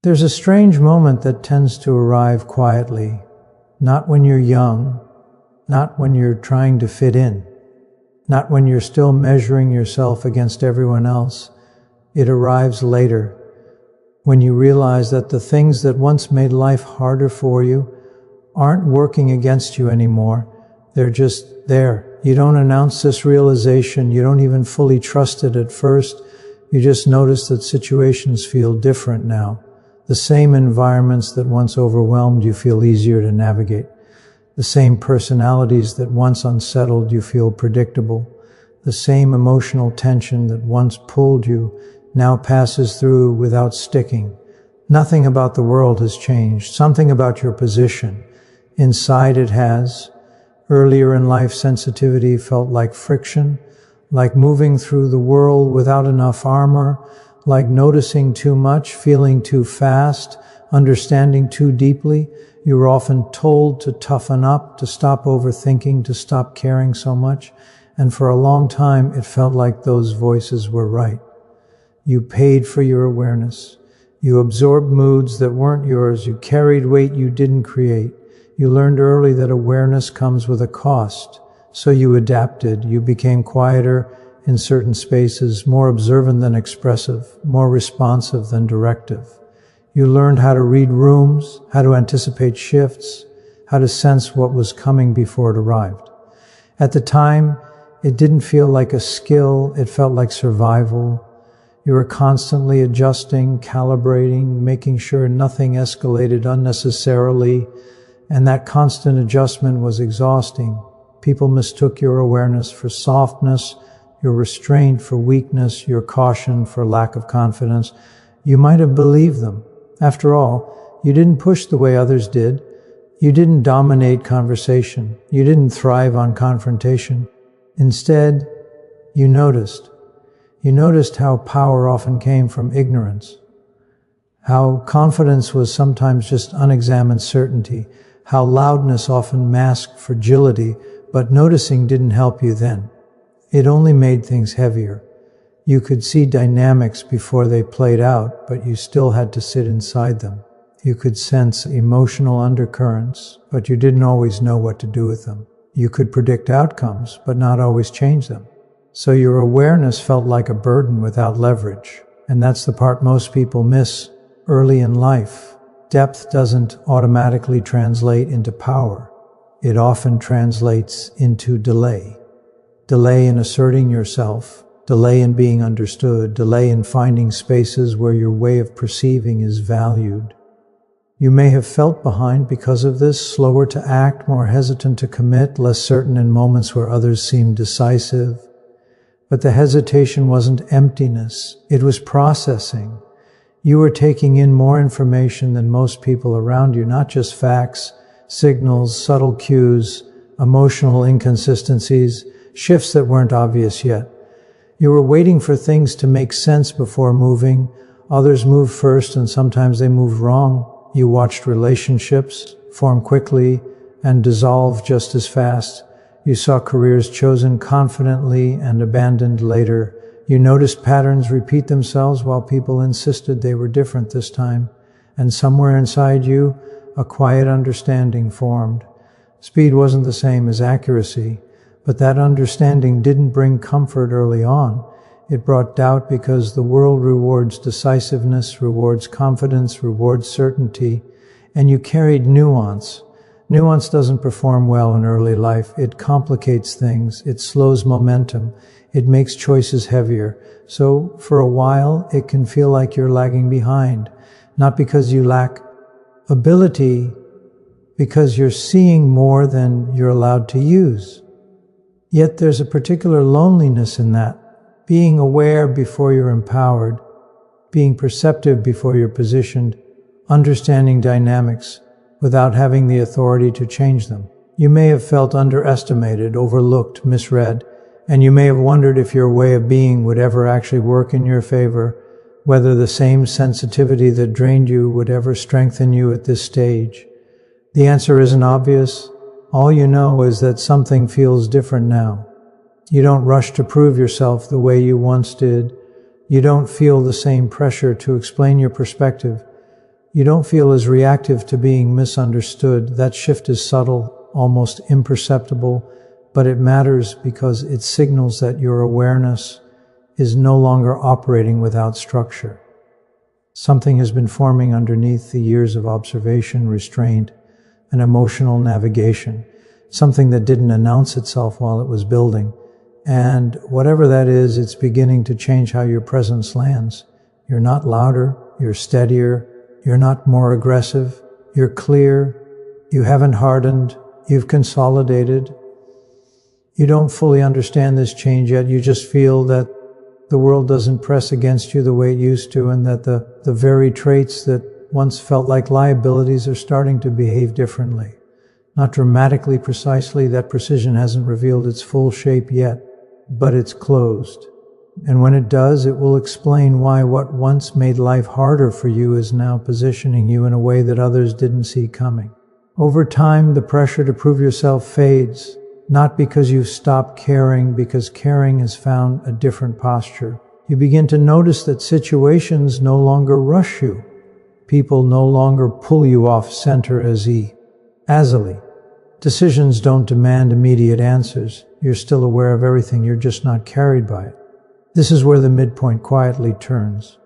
There's a strange moment that tends to arrive quietly, not when you're young, not when you're trying to fit in, not when you're still measuring yourself against everyone else. It arrives later, when you realize that the things that once made life harder for you aren't working against you anymore. They're just there. You don't announce this realization. You don't even fully trust it at first. You just notice that situations feel different now. The same environments that once overwhelmed you feel easier to navigate. The same personalities that once unsettled you feel predictable. The same emotional tension that once pulled you now passes through without sticking. Nothing about the world has changed. Something about your position inside it has. Earlier in life, sensitivity felt like friction, like moving through the world without enough armor, like noticing too much, feeling too fast, understanding too deeply. You were often told to toughen up, to stop overthinking, to stop caring so much. And for a long time, it felt like those voices were right. You paid for your awareness. You absorbed moods that weren't yours. You carried weight you didn't create. You learned early that awareness comes with a cost. So you adapted. You became quieter in certain spaces, more observant than expressive, more responsive than directive. You learned how to read rooms, how to anticipate shifts, how to sense what was coming before it arrived. At the time, it didn't feel like a skill. It felt like survival. You were constantly adjusting, calibrating, making sure nothing escalated unnecessarily, and that constant adjustment was exhausting. People mistook your awareness for softness, your restraint for weakness, your caution for lack of confidence. You might have believed them. After all, you didn't push the way others did. You didn't dominate conversation. You didn't thrive on confrontation. Instead, you noticed. You noticed how power often came from ignorance, how confidence was sometimes just unexamined certainty, how loudness often masked fragility, but noticing didn't help you then. It only made things heavier. You could see dynamics before they played out, but you still had to sit inside them. You could sense emotional undercurrents, but you didn't always know what to do with them. You could predict outcomes, but not always change them. So your awareness felt like a burden without leverage. And that's the part most people miss early in life. Depth doesn't automatically translate into power. It often translates into delay. Delay in asserting yourself, delay in being understood, delay in finding spaces where your way of perceiving is valued. You may have felt behind because of this, slower to act, more hesitant to commit, less certain in moments where others seemed decisive. But the hesitation wasn't emptiness, it was processing. You were taking in more information than most people around you, not just facts, signals, subtle cues, emotional inconsistencies, shifts that weren't obvious yet. You were waiting for things to make sense before moving. Others moved first, and sometimes they moved wrong. You watched relationships form quickly and dissolve just as fast. You saw careers chosen confidently and abandoned later. You noticed patterns repeat themselves while people insisted they were different this time. And somewhere inside you, a quiet understanding formed. Speed wasn't the same as accuracy, but that understanding didn't bring comfort early on. It brought doubt because the world rewards decisiveness, rewards confidence, rewards certainty, and you carried nuance. Nuance doesn't perform well in early life. It complicates things. It slows momentum. It makes choices heavier. So for a while, it can feel like you're lagging behind, not because you lack ability, because you're seeing more than you're allowed to use. Yet there's a particular loneliness in that. Being aware before you're empowered, being perceptive before you're positioned, understanding dynamics without having the authority to change them. You may have felt underestimated, overlooked, misread, and you may have wondered if your way of being would ever actually work in your favor, whether the same sensitivity that drained you would ever strengthen you at this stage. The answer isn't obvious. All you know is that something feels different now. You don't rush to prove yourself the way you once did. You don't feel the same pressure to explain your perspective. You don't feel as reactive to being misunderstood. That shift is subtle, almost imperceptible, but it matters because it signals that your awareness is no longer operating without structure. Something has been forming underneath the years of observation, restraint, and emotional navigation, something that didn't announce itself while it was building. And whatever that is, it's beginning to change how your presence lands. You're not louder, you're steadier, you're not more aggressive, you're clear, you haven't hardened, you've consolidated. You don't fully understand this change yet, you just feel that the world doesn't press against you the way it used to, and that the very traits that once felt like liabilities are starting to behave differently. Not dramatically precisely, that precision hasn't revealed its full shape yet, but it's closed. And when it does, it will explain why what once made life harder for you is now positioning you in a way that others didn't see coming. Over time, the pressure to prove yourself fades, not because you've stopped caring, because caring has found a different posture. You begin to notice that situations no longer rush you. People no longer pull you off center as easily. Decisions don't demand immediate answers. You're still aware of everything, you're just not carried by it. This is where the midpoint quietly turns.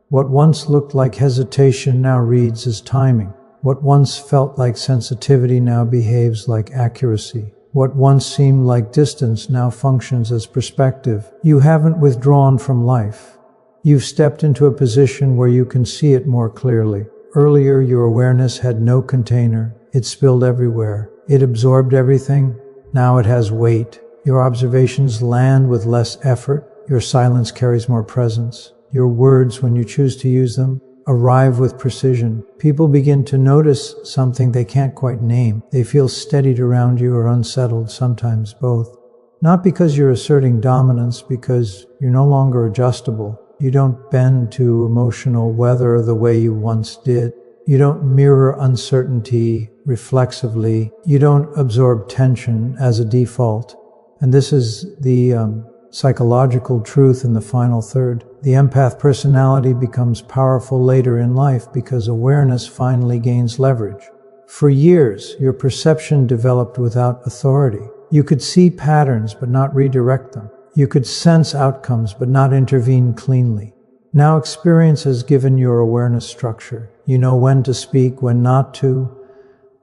What once looked like hesitation now reads as timing. What once felt like sensitivity now behaves like accuracy. What once seemed like distance now functions as perspective. You haven't withdrawn from life. You've stepped into a position where you can see it more clearly. Earlier, your awareness had no container. It spilled everywhere. It absorbed everything. Now it has weight. Your observations land with less effort. Your silence carries more presence. Your words, when you choose to use them, arrive with precision. People begin to notice something they can't quite name. They feel steadied around you or unsettled, sometimes both. Not because you're asserting dominance, because you're no longer adjustable. You don't bend to emotional weather the way you once did. You don't mirror uncertainty reflexively. You don't absorb tension as a default. And this is the psychological truth in the final third. The empath personality becomes powerful later in life because awareness finally gains leverage. For years, your perception developed without authority. You could see patterns but not redirect them. You could sense outcomes but not intervene cleanly. Now experience has given your awareness structure. You know when to speak, when not to,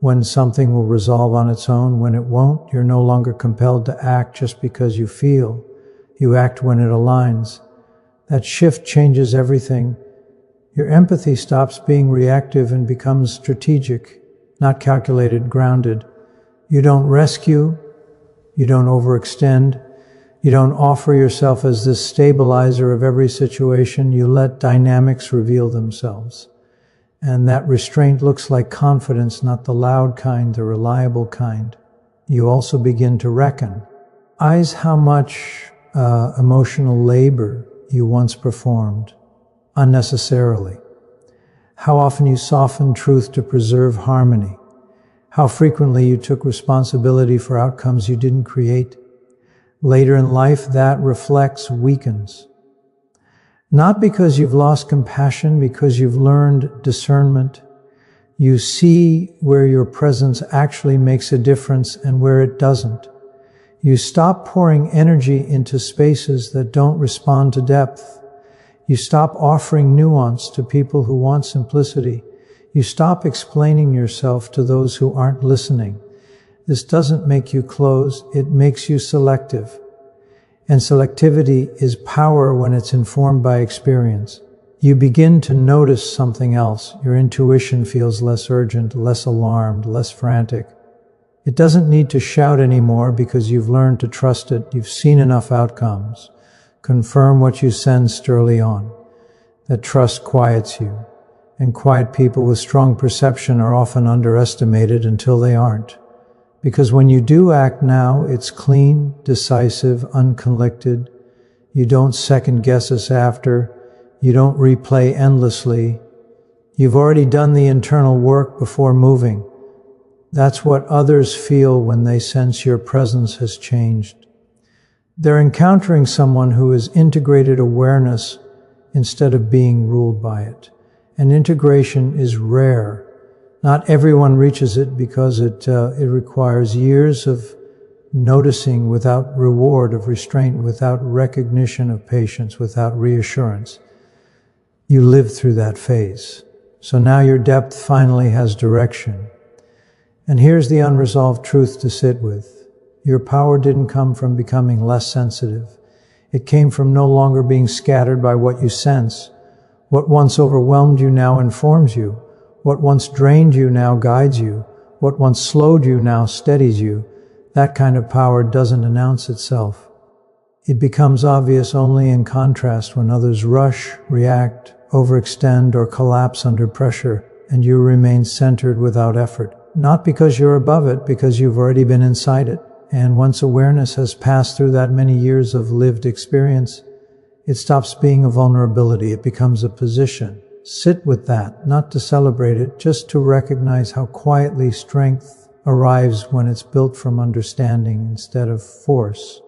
when something will resolve on its own, when it won't. You're no longer compelled to act just because you feel. You act when it aligns. That shift changes everything. Your empathy stops being reactive and becomes strategic, not calculated, grounded. You don't rescue. You don't overextend. You don't offer yourself as this stabilizer of every situation. You let dynamics reveal themselves. And that restraint looks like confidence, not the loud kind, the reliable kind. You also begin to reckon. Eyes how much emotional labor you once performed unnecessarily. How often you softened truth to preserve harmony. How frequently you took responsibility for outcomes you didn't create. Later in life, that reflex weakens. Not because you've lost compassion, because you've learned discernment. You see where your presence actually makes a difference and where it doesn't. You stop pouring energy into spaces that don't respond to depth. You stop offering nuance to people who want simplicity. You stop explaining yourself to those who aren't listening. This doesn't make you closed, it makes you selective. And selectivity is power when it's informed by experience. You begin to notice something else. Your intuition feels less urgent, less alarmed, less frantic. It doesn't need to shout anymore because you've learned to trust it. You've seen enough outcomes. Confirm what you sensed early on. That trust quiets you. And quiet people with strong perception are often underestimated until they aren't. Because when you do act now, it's clean, decisive, unconflicted. You don't second guess us after. You don't replay endlessly. You've already done the internal work before moving. That's what others feel when they sense your presence has changed. They're encountering someone who has integrated awareness instead of being ruled by it. And integration is rare. Not everyone reaches it because it requires years of noticing without reward of restraint, without recognition of patience, without reassurance. You live through that phase. So now your depth finally has direction. And here's the unresolved truth to sit with. Your power didn't come from becoming less sensitive. It came from no longer being scattered by what you sense. What once overwhelmed you now informs you. What once drained you now guides you. What once slowed you now steadies you. That kind of power doesn't announce itself. It becomes obvious only in contrast when others rush, react, overextend, or collapse under pressure, and you remain centered without effort. Not because you're above it, because you've already been inside it. And once awareness has passed through that many years of lived experience, it stops being a vulnerability. It becomes a position. Sit with that, not to celebrate it, just to recognize how quietly strength arrives when it's built from understanding instead of force.